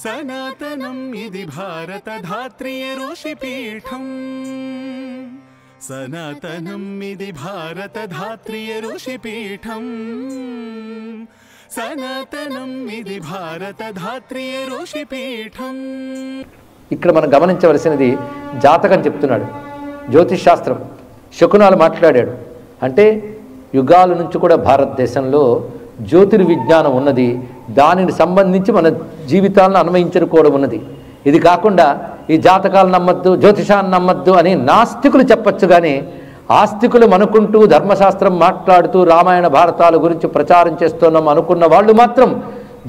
సనాతనం ఇది భారత ధాత్రియ ఋషిపీఠం సనాతనం ఇది భారత ధాత్రియ ఋషిపీఠం సనాతనం ఇది భారత ధాత్రియ ఋషిపీఠం. ఇక్కడ మనం గమనించవలసినది జాతకం చెప్తున్నాడు, జ్యోతిష్ శాస్త్రం శకునాలు మాట్లాడాడు. అంటే యుగాల నుంచి కూడా భారతదేశంలో జ్యోతిర్విజ్ఞానం ఉన్నది, దానిని సంబంధించి మన జీవితాలను అన్వయించుకోవడం ఉన్నది. ఇది కాకుండా ఈ జాతకాలు నమ్మద్దు, జ్యోతిషాన్ని నమ్మద్దు అని నాస్తికులు చెప్పచ్చు. కానీ ఆస్తికులు అనుకుంటూ ధర్మశాస్త్రం మాట్లాడుతూ రామాయణ భారతాల గురించి ప్రచారం చేస్తున్నాం అనుకున్న వాళ్ళు మాత్రం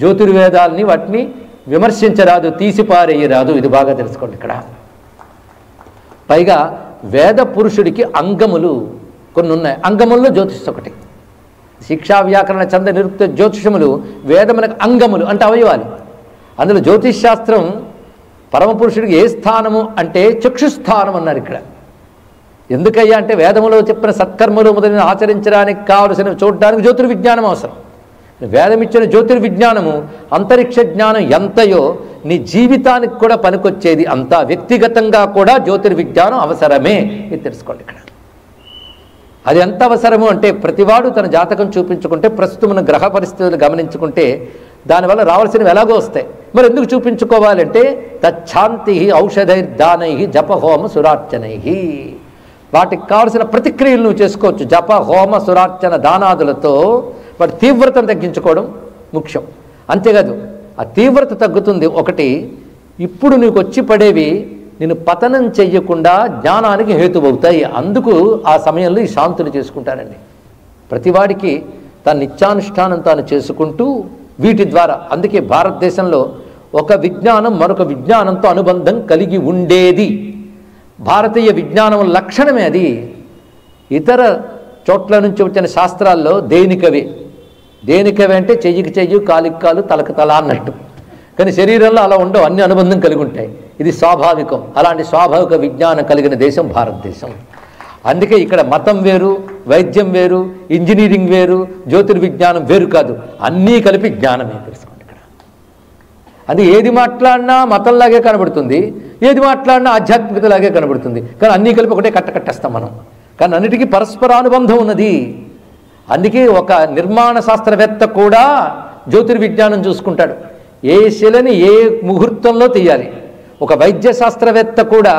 జ్యోతిర్వేదాలని వాటిని విమర్శించరాదు, తీసిపారేయరాదు. ఇది బాగా తెలుసుకోండి. ఇక్కడ పైగా వేద పురుషుడికి అంగములు కొన్ని ఉన్నాయి. అంగముల్లో జ్యోతిష్ ఒకటి. శిక్షా వ్యాకరణ చంద నిరుక్త జ్యోతిషములు వేదములకు అంగములు అంటే అవయవాలు. అందులో జ్యోతిష్ శాస్త్రం పరమపురుషుడికి ఏ స్థానము అంటే చక్షుస్థానం అన్నారు. ఇక్కడ ఎందుకయ్యా అంటే వేదములో చెప్పిన సత్కర్మలు మొదలైన ఆచరించడానికి కావలసిన చూడడానికి జ్యోతిర్విజ్ఞానం అవసరం. వేదం ఇచ్చిన జ్యోతిర్విజ్ఞానము అంతరిక్ష జ్ఞానం ఎంతయో నీ జీవితానికి కూడా పనికొచ్చేది అంతా. వ్యక్తిగతంగా కూడా జ్యోతిర్విజ్ఞానం అవసరమే, ఇది తెలుసుకోండి. ఇక్కడ అది ఎంత అవసరము అంటే ప్రతివాడు తన జాతకం చూపించుకుంటే ప్రస్తుతం ఉన్న గ్రహ పరిస్థితులు గమనించుకుంటే దానివల్ల రావాల్సినవి ఎలాగో వస్తాయి. మరి ఎందుకు చూపించుకోవాలంటే తచ్ఛాంతి ఔషధైర్దానై జప హోమ సురార్చనై, వాటికి కావలసిన ప్రతిక్రియలు నువ్వు చేసుకోవచ్చు. జప హోమ సురార్చన దానాదులతో వాటి తీవ్రతను తగ్గించుకోవడం ముఖ్యం. అంతేకాదు ఆ తీవ్రత తగ్గుతుంది. ఒకటి, ఇప్పుడు నీకు వచ్చి పడేవి నేను పతనం చెయ్యకుండా జ్ఞానానికి హేతువవుతాయి. అందుకు ఆ సమయంలో ఈ శాంతులు చేసుకుంటారండి. ప్రతివాడికి తన నిత్యానుష్ఠానం తాను చేసుకుంటూ వీటి ద్వారా, అందుకే భారతదేశంలో ఒక విజ్ఞానం మరొక విజ్ఞానంతో అనుబంధం కలిగి ఉండేది. భారతీయ విజ్ఞానం లక్షణమే అది. ఇతర చోట్ల నుంచి వచ్చిన శాస్త్రాల్లో దేనికవే అంటే చెయ్యికి చెయ్యి, కాలికి కాలు, తలకు తల అన్నట్టు. కానీ శరీరంలో అలా ఉండవు, అన్ని అనుబంధం కలిగి ఉంటాయి. ఇది స్వాభావికం. అలాంటి స్వాభావిక విజ్ఞానం కలిగిన దేశం భారతదేశం. అందుకే ఇక్కడ మతం వేరు, వైద్యం వేరు, ఇంజనీరింగ్ వేరు, జ్యోతిర్విజ్ఞానం వేరు కాదు, అన్నీ కలిపి జ్ఞానమే. తెలుసుకోండి. ఇక్కడ అది ఏది మాట్లాడినా మతంలాగే కనబడుతుంది, ఏది మాట్లాడినా ఆధ్యాత్మికతలాగే కనబడుతుంది. కానీ అన్నీ కలిపి ఒకటే కట్టేస్తాం మనం. కానీ అన్నిటికీ పరస్పరానుబంధం ఉన్నది. అందుకే ఒక నిర్మాణ శాస్త్రవేత్త కూడా జ్యోతిర్విజ్ఞానం చూసుకుంటాడు. ఏ శిలని ఏ ముహూర్తంలో తీయాలి. ఒక వైద్య శాస్త్రవేత్త కూడా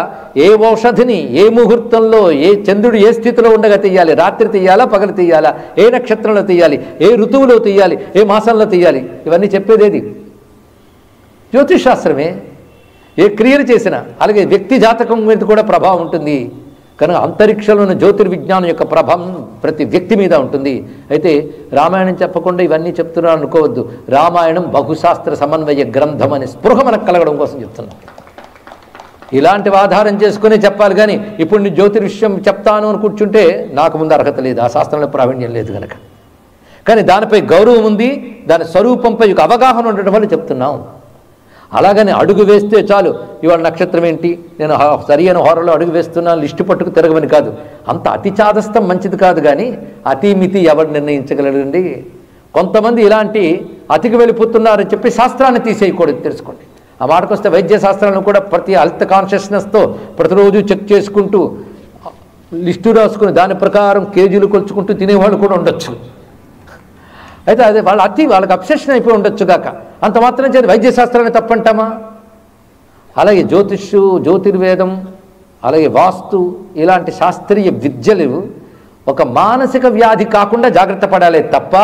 ఏ ఔషధిని ఏ ముహూర్తంలో, ఏ చంద్రుడు ఏ స్థితిలో ఉండగా తీయాలి, రాత్రి తీయాలా పగలు తీయాలా, ఏ నక్షత్రంలో తీయాలి, ఏ ఋతువులో తీయాలి, ఏ మాసంలో తీయాలి, ఇవన్నీ చెప్పేదేది జ్యోతిష్ శాస్త్రమే. ఏ క్రియలు చేసినా అలాగే వ్యక్తి జాతకం మీద కూడా ప్రభావం ఉంటుంది. కనుక అంతరిక్షంలో ఉన్న జ్యోతిర్విజ్ఞానం యొక్క ప్రభావం ప్రతి వ్యక్తి మీద ఉంటుంది. అయితే రామాయణం చెప్పకుండా ఇవన్నీ చెప్తున్నాను అనుకోవద్దు. రామాయణం బహుశాస్త్ర సమన్వయ గ్రంథం అనే స్పృహ మనకు కలగడం కోసం చెప్తున్నాం. ఇలాంటివి ఆధారం చేసుకునే చెప్పాలి. కానీ ఇప్పుడు నీ జ్యోతిర్విషయం చెప్తాను అని కూర్చుంటే నాకు ముందు అర్హత లేదు, ఆ శాస్త్రంలో ప్రావీణ్యం లేదు కనుక. కానీ దానిపై గౌరవం ఉంది, దాని స్వరూపంపై ఒక అవగాహన ఉండటం వల్ల చెప్తున్నాం. అలాగని అడుగు వేస్తే చాలు, ఇవాళ నక్షత్రం ఏంటి, నేను సరి అయిన హోరలో అడుగు వేస్తున్నాను, లిస్టు పట్టుకు తిరగమని కాదు. అంత అతి చాదస్తం మంచిది కాదు. కానీ అతిమితి ఎవరు నిర్ణయించగలరండి? కొంతమంది ఇలాంటి అతికి వెళ్ళిపోతున్నారని చెప్పి శాస్త్రాన్ని తీసేయకూడదు. తెలుసుకోండి. ఆ మాటకొస్తే వైద్య శాస్త్రాలను కూడా ప్రతి హెల్త్ కాన్షియస్నెస్తో ప్రతిరోజు చెక్ చేసుకుంటూ లిస్టు రాసుకుని దాని ప్రకారం కేజీలు కొలుచుకుంటూ తినేవాళ్ళు కూడా ఉండొచ్చు. అయితే అదే వాళ్ళకి అబ్సెషన్ అయిపోయి ఉండొచ్చు కాక అంత మాత్రం చేసి వైద్య శాస్త్రాన్ని తప్పంటామా? అలాగే జ్యోతిష్యు, జ్యోతిర్వేదం, అలాగే వాస్తు ఇలాంటి శాస్త్రీయ విద్యలు ఒక మానసిక వ్యాధి కాకుండా జాగ్రత్త పడాలి తప్ప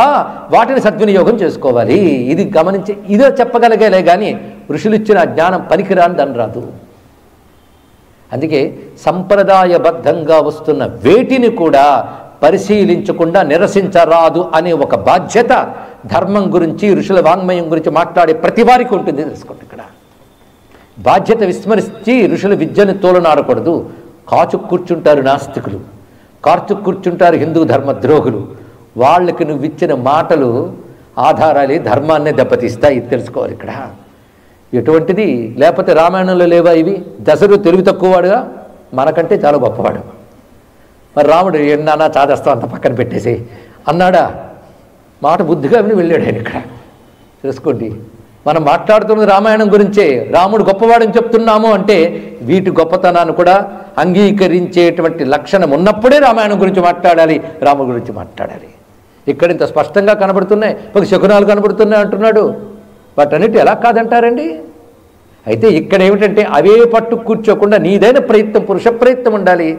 వాటిని సద్వినియోగం చేసుకోవాలి. ఇది గమనించి ఇదే చెప్పగలిగేలే కానీ ఋషులు ఇచ్చిన జ్ఞానం పనికిరాని దాని రాదు. అందుకే సంప్రదాయబద్ధంగా వస్తున్న వేటిని కూడా పరిశీలించకుండా నిరసించరాదు అనే ఒక బాధ్యత ధర్మం గురించి, ఋషుల వాంగ్మయం గురించి మాట్లాడే ప్రతి వారికి ఉంటుంది. తెలుసుకోండి. ఇక్కడ బాధ్యత విస్మరించి ఋషుల విద్యను తోలనాడకూడదు. కాచు కూర్చుంటారు నాస్తికులు, కార్చు కూర్చుంటారు హిందూ ధర్మద్రోహులు. వాళ్ళకి నువ్వు ఇచ్చిన మాటలు ఆధారాలే ధర్మాన్నే దెబ్బతీస్తాయి. ఇది తెలుసుకోవాలి. ఇక్కడ ఎటువంటిది లేకపోతే రామాయణంలో లేవా ఇవి? దశరథుడు తెలివి తక్కువవాడుగా, మనకంటే చాలా గొప్పవాడు. మరి రాముడు ఎన్నానా చాదస్తాం అంత పక్కన పెట్టేసి అన్నాడా? మాట బుద్ధిగా విని వెళ్ళాడు ఆయన. ఇక్కడ తెలుసుకోండి. మనం మాట్లాడుతున్నది రామాయణం గురించే, రాముడు గొప్పవాడని చెప్తున్నాము అంటే వీటి గొప్పతనాన్ని కూడా అంగీకరించేటువంటి లక్షణం ఉన్నప్పుడే రామాయణం గురించి మాట్లాడాలి, రాముడి గురించి మాట్లాడాలి. ఇక్కడ ఇంత స్పష్టంగా కనబడుతున్నాయి, ఒక శకునాలు కనబడుతున్నాయి అంటున్నాడు. వాటన్నిటి ఎలా కాదంటారండి? అయితే ఇక్కడ ఏమిటంటే అవే పట్టు కూర్చోకుండా నీదైన ప్రయత్నం, పురుష ప్రయత్నం ఉండాలి.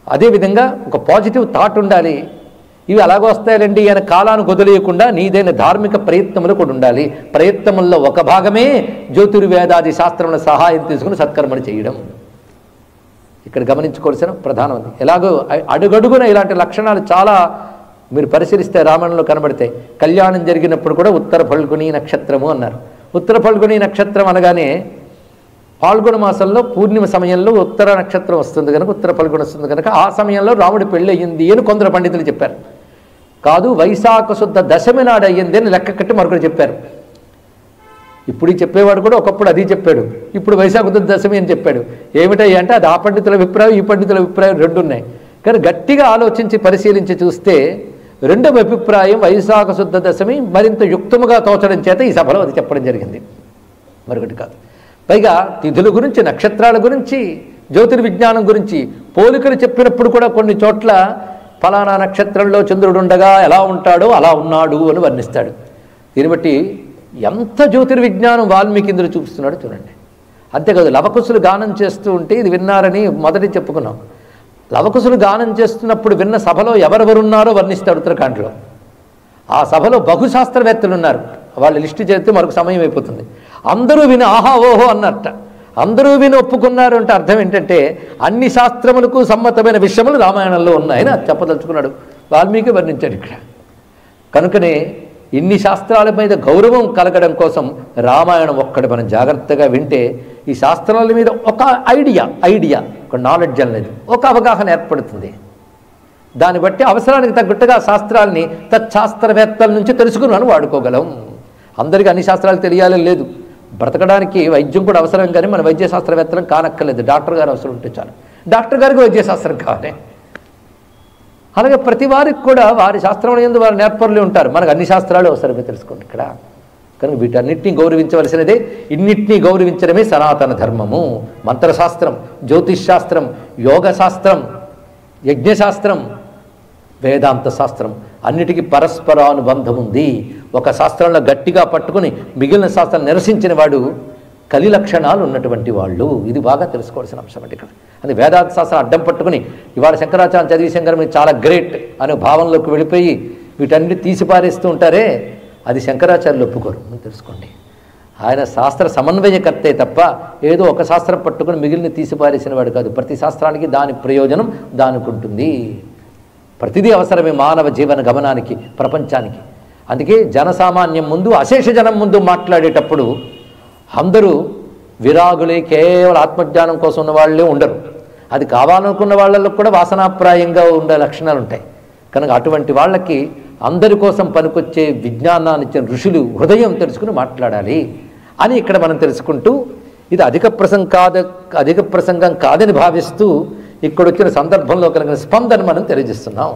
అదేవిధంగా ఒక పాజిటివ్ థాట్ ఉండాలి. ఇవి అలాగ వస్తాయండి అని కాలాన్ని వదిలేయకుండా నీదైన ధార్మిక ప్రయత్నములు కూడా ఉండాలి. ప్రయత్నముల్లో ఒక భాగమే జ్యోతిర్వేదాది శాస్త్రముల సహాయం తీసుకుని సత్కర్మలు చేయడం. ఇక్కడ గమనించుకోవాల్సిన ప్రధానం ఉంది. ఎలాగో అడుగడుగున ఇలాంటి లక్షణాలు చాలా మీరు పరిశీలిస్తే రామాయణంలో కనబడతాయి. కళ్యాణం జరిగినప్పుడు కూడా ఉత్తర ఫల్గుని నక్షత్రము అన్నారు. ఉత్తర ఫల్గుని నక్షత్రం అనగానే పాల్గొన మాసంలో పూర్ణిమ సమయంలో ఉత్తర నక్షత్రం వస్తుంది కనుక, ఉత్తర ఫల్గుణ వస్తుంది కనుక ఆ సమయంలో రాముడి పెళ్ళి అయ్యింది అని కొందరు పండితులు చెప్పారు. కాదు, వైశాఖ శుద్ధ దశమి నాడు అయ్యింది అని లెక్క కట్టి మరొకరు చెప్పారు. ఇప్పుడు చెప్పేవాడు కూడా ఒకప్పుడు అది చెప్పాడు, ఇప్పుడు వైశాఖ శుద్ధ దశమి అని చెప్పాడు. ఏమిటయ్యా అంటే అది ఆ పండితుల అభిప్రాయం, ఈ పండితుల అభిప్రాయం రెండు ఉన్నాయి. కానీ గట్టిగా ఆలోచించి పరిశీలించి చూస్తే రెండవ అభిప్రాయం వైశాఖ శుద్ధ దశమి మరింత యుక్తముగా తోచడం చేత ఈ సభలో అది చెప్పడం జరిగింది, మరొకటి కాదు. పైగా తిథుల గురించి, నక్షత్రాల గురించి, జ్యోతిర్విజ్ఞానం గురించి పోలికలు చెప్పినప్పుడు కూడా కొన్ని చోట్ల ఫలానా నక్షత్రంలో చంద్రుడు ఉండగా ఎలా ఉంటాడో అలా ఉన్నాడు అని వర్ణిస్తాడు. దీన్ని బట్టి ఎంత జ్యోతిర్విజ్ఞానం వాల్మీకి ఇందులో చూపిస్తున్నాడు చూడండి. అంతేకాదు, లవకుశులు గానం చేస్తూ ఉంటే ఇది విన్నారని మొదటి చెప్పుకున్నాం. లవకుశులు గానం చేస్తున్నప్పుడు విన్న సభలో ఎవరెవరున్నారో వర్ణిస్తాడు ఉత్తరాఖండ్లో. ఆ సభలో బహుశాస్త్రవేత్తలు ఉన్నారు, వాళ్ళు లిస్టు చేస్తే మరొక సమయం అయిపోతుంది. అందరూ విని ఆహా ఓహో అన్నట్ట. అందరూ విని ఒప్పుకున్నారు అంటే అర్థం ఏంటంటే అన్ని శాస్త్రములకు సమ్మతమైన విషయములు రామాయణంలో ఉన్నాయని అది చెప్పదలుచుకున్నాడు, వాల్మీకి వర్ణించాడు ఇక్కడ. కనుకనే ఇన్ని శాస్త్రాల మీద గౌరవం కలగడం కోసం రామాయణం ఒక్కటి మనం జాగ్రత్తగా వింటే ఈ శాస్త్రాల మీద ఒక ఐడియా ఒక నాలెడ్జ్ అనేది, ఒక అవగాహన ఏర్పడుతుంది. దాన్ని బట్టి అవసరానికి తగ్గట్టుగా శాస్త్రాలని తచ్శాస్త్రవేత్తల నుంచి తెలుసుకుని వాడుకోగలం. అందరికీ అన్ని శాస్త్రాలు తెలియాలని లేదు. బ్రతకడానికి వైద్యం కూడా అవసరం, కానీ మన వైద్య శాస్త్రవేత్తలం కానక్కర్లేదు. డాక్టర్ గారు అవసరం ఉంటే చాలు. డాక్టర్ గారికి వైద్యశాస్త్రం కావాలి. అలాగే ప్రతి వారికి కూడా వారి శాస్త్రం యందు వారు నేర్పరులు ఉంటారు. మనకు అన్ని శాస్త్రాలు అవసరమే తెలుసుకోండి ఇక్కడ. కనుక వీటన్నిటినీ గౌరవించవలసినదే. ఇన్నిటినీ గౌరవించడమే సనాతన ధర్మము. మంత్రశాస్త్రం, జ్యోతిష్శాస్త్రం, యోగశాస్త్రం, యజ్ఞశాస్త్రం, వేదాంత శాస్త్రం అన్నిటికీ పరస్పరానుబంధం ఉంది. ఒక శాస్త్రంలో గట్టిగా పట్టుకుని మిగిలిన శాస్త్రం నిరసించిన వాడు కలి లక్షణాలు ఉన్నటువంటి వాళ్ళు. ఇది బాగా తెలుసుకోవాల్సిన అంశం అంటే ఇక్కడ. అది వేదాంత శాస్త్రం అడ్డం పట్టుకుని ఇవాళ శంకరాచార్య చదివి శంకరం చాలా గ్రేట్ అనే భావనలోకి వెళ్ళిపోయి వీటన్ని తీసిపారేస్తూ ఉంటారే, అది శంకరాచార్యులు ఒప్పుకోరు. తెలుసుకోండి, ఆయన శాస్త్ర సమన్వయకర్తే తప్ప ఏదో ఒక శాస్త్రం పట్టుకుని మిగిలిన తీసిపారేసిన వాడు కాదు. ప్రతి శాస్త్రానికి దాని ప్రయోజనం దానికి ఉంటుంది. ప్రతిదీ అవసరమే మానవ జీవన గమనానికి, ప్రపంచానికి. అందుకే జనసామాన్యం ముందు, అశేష జనం ముందు మాట్లాడేటప్పుడు అందరూ విరాగులే, కేవలం ఆత్మజ్ఞానం కోసం ఉన్న వాళ్ళే ఉండరు. అది కావాలనుకున్న వాళ్ళలో కూడా వాసనాప్రాయంగా ఉండే లక్షణాలు ఉంటాయి. కనుక అటువంటి వాళ్ళకి అందరి కోసం పనికొచ్చే విజ్ఞానాన్ని ఇచ్చిన ఋషులు హృదయం తెలుసుకుని మాట్లాడాలి అని ఇక్కడ మనం తెలుసుకుంటూ, ఇది అధిక ప్రసంగం కాదని భావిస్తూ ఇక్కడ వచ్చిన సందర్భంలో కలిగిన స్పందన మనం తెలియజేస్తున్నాం.